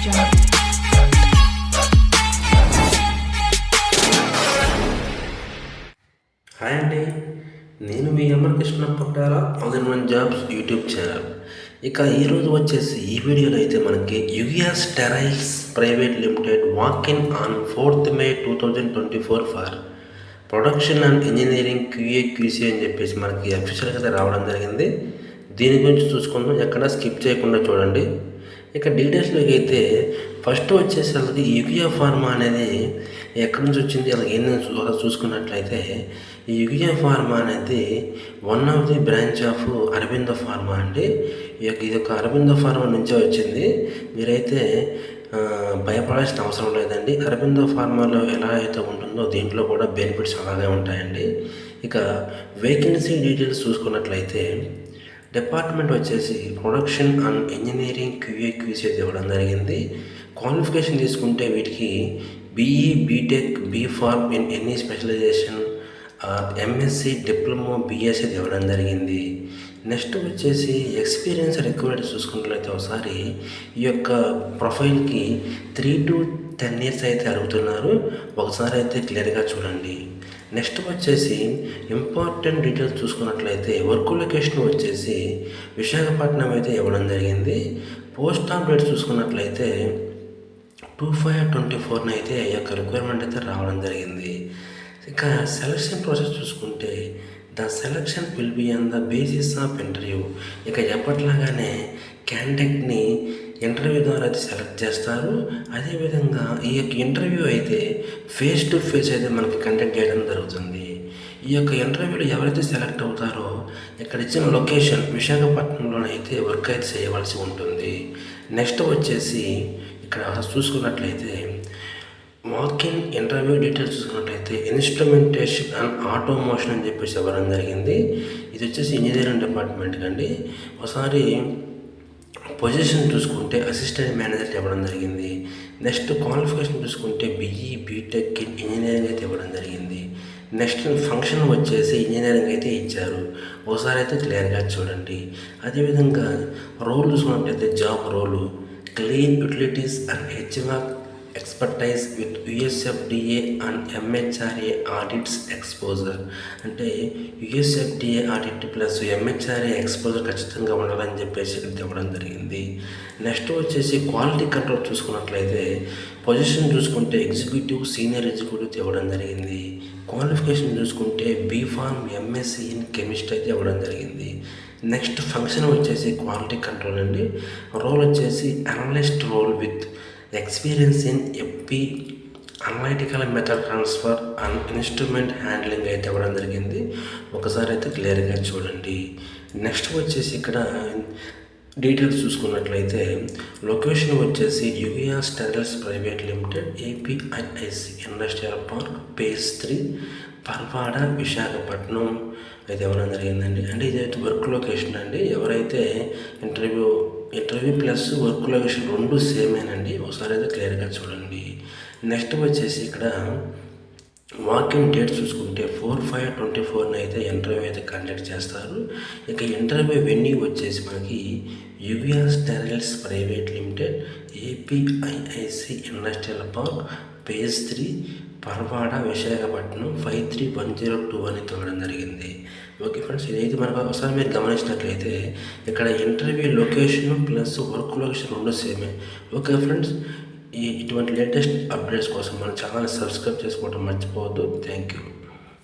Jungle. Hi అండి, నేను మీ Amarakrishna Pattala all in one jobs YouTube channel. ఇక ఈరోజు వచ్చేసి ఈ వీడియోలో అయితే మనకి Yugia steriles private limited walk in on 4th May 2024 for production and engineering QA/QC అని చెప్పేసి మనకి అఫీషియల్గా రావడం జరిగింది. దీని గురించి చూసుకుందాం, ఎక్కడ స్కిప్ చేయకుండా చూడండి. ఇక డీటెయిల్స్లోకి అయితే ఫస్ట్ వచ్చేసి అలాగే యుగియా ఫార్మా అనేది ఎక్కడి నుంచి వచ్చింది, అలాగే ఏంటని చూసుకున్నట్లయితే ఈ యుగియా ఫార్మా అనేది one of the branch of Aurobindo pharma అండి. ఇది ఒక అరబిందో ఫార్మా నుంచే వచ్చింది. మీరైతే భయపడాల్సిన అవసరం లేదండి. అరబిందో ఫార్మాలో ఎలా అయితే ఉంటుందో దీంట్లో కూడా బెనిఫిట్స్ అలాగే ఉంటాయండి. ఇక వేకెన్సీ డీటెయిల్స్ చూసుకున్నట్లయితే డిపార్ట్మెంట్ వచ్చేసి ప్రొడక్షన్ అండ్ ఇంజనీరింగ్ QA/QC ఇవ్వడం జరిగింది. క్వాలిఫికేషన్ తీసుకుంటే వీటికి BE, BTech, B.Pharm in any specialisation, MSc, diploma, BS ఇవ్వడం జరిగింది. నెక్స్ట్ వచ్చేసి ఎక్స్పీరియన్స్ రిక్వైర్డ్ చూసుకున్నట్లయితే ఒకసారి ఈ యొక్క ప్రొఫైల్కి 3 to 10 years అయితే అడుగుతున్నారు. ఒకసారి అయితే క్లియర్గా చూడండి. నెక్స్ట్ వచ్చేసి ఇంపార్టెంట్ డీటెయిల్స్ చూసుకున్నట్లయితే వర్క్ లొకేషన్ వచ్చేసి విశాఖపట్నం అయితే ఇవ్వడం జరిగింది. పోస్ట్ ఆఫ్ డేట్ చూసుకున్నట్లయితే 25/24 అయితే ఈ యొక్క రిక్వైర్మెంట్ అయితే రావడం జరిగింది. ఇక సెలక్షన్ ప్రాసెస్ చూసుకుంటే the selection will be on the basis of interview. ఇక ఎప్పట్లాగానే క్యాండిడేట్ని ఇంటర్వ్యూ ద్వారా అయితే సెలెక్ట్ చేస్తారు. అదేవిధంగా ఈ యొక్క ఇంటర్వ్యూ అయితే ఫేస్ టు ఫేస్ అయితే మనకి కండక్ట్ చేయడం జరుగుతుంది. ఈ యొక్క ఇంటర్వ్యూలో ఎవరైతే సెలెక్ట్ అవుతారో ఇక్కడ ఇచ్చిన లొకేషన్ విశాఖపట్నంలోనైతే వర్క్ అయితే చేయవలసి ఉంటుంది. నెక్స్ట్ వచ్చేసి ఇక్కడ చూసుకున్నట్లయితే వాకిన్ ఇంటర్వ్యూ డీటెయిల్స్ చూసుకున్నట్లయితే ఇన్స్ట్రుమెంటేషన్ అండ్ ఆటోమోషన్ అని చెప్పేసి ఇవ్వడం జరిగింది. ఇది వచ్చేసి ఇంజనీరింగ్ డిపార్ట్మెంట్ అండి. ఒకసారి పొజిషన్ చూసుకుంటే అసిస్టెంట్ మేనేజర్ ఇవ్వడం జరిగింది. నెక్స్ట్ క్వాలిఫికేషన్ చూసుకుంటే BE, BTech ఇన్ ఇంజనీరింగ్ అయితే ఇవ్వడం జరిగింది. నెక్స్ట్ ఫంక్షన్ వచ్చేసి ఇంజనీరింగ్ అయితే ఇచ్చారు. ఒకసారి అయితే క్లియర్గా చూడండి. అదేవిధంగా రోల్ చూసుకున్నట్లయితే job role clean utilities and HVAC expertise with USFDA and MHRA audits exposure. అంటే USFDA audit plus MHRA exposure ఖచ్చితంగా ఉండాలని చెప్పేసి ఇక్కడ ఇవ్వడం జరిగింది. నెక్స్ట్ వచ్చేసి క్వాలిటీ కంట్రోల్ చూసుకున్నట్లయితే పొజిషన్ చూసుకుంటే ఎగ్జిక్యూటివ్, సీనియర్ ఎగ్జిక్యూటివ్ ఇవ్వడం జరిగింది. క్వాలిఫికేషన్ చూసుకుంటే B.Pharm, MSc ఇన్ కెమిస్ట్రీ అయితే ఇవ్వడం జరిగింది. నెక్స్ట్ ఫంక్షన్ వచ్చేసి క్వాలిటీ కంట్రోల్ అండి. రోల్ వచ్చేసి analyst role with experience in FP, analytical method transfer and instrument handling అయితే ఇవ్వడం జరిగింది. ఒకసారి అయితే క్లియర్గా చూడండి. నెక్స్ట్ వచ్చేసి ఇక్కడ డీటెయిల్స్ చూసుకున్నట్లయితే లొకేషన్ వచ్చేసి Yugia steriles private limited APIIC industrial park phase 3 Parawada Visakhapatnam అయితే ఇవ్వడం జరిగిందండి. అంటే ఇదైతే వర్క్ లొకేషన్ అండి. ఎవరైతే ఇంటర్వ్యూ ప్లస్ వర్క్ లొకేషన్ రెండు సేమేనండి. ఒకసారి అయితే క్లియర్గా చూడండి. నెక్స్ట్ వచ్చేసి ఇక్కడ వాకింగ్ డేట్ చూసుకుంటే 4/5/24 అయితే ఇంటర్వ్యూ అయితే కండక్ట్ చేస్తారు. ఇక ఇంటర్వ్యూ వెన్యూ వచ్చేసి మనకి Yugia steriles private limited APIIC industrial park phase 3 Parawada Visakhapatnam 531021 అని ఇవ్వడం జరిగింది. ఓకే ఫ్రెండ్స్, ఇదైతే మనకు ఒకసారి మీరు గమనించినట్లయితే ఇక్కడ interview location plus work location రెండు సేమే. ఓకే ఫ్రెండ్స్, ఇటువంటి లేటెస్ట్ అప్డేట్స్ కోసం మన ఛానల్ని సబ్స్క్రైబ్ చేసుకోవడం మర్చిపోవద్దు. Thank you.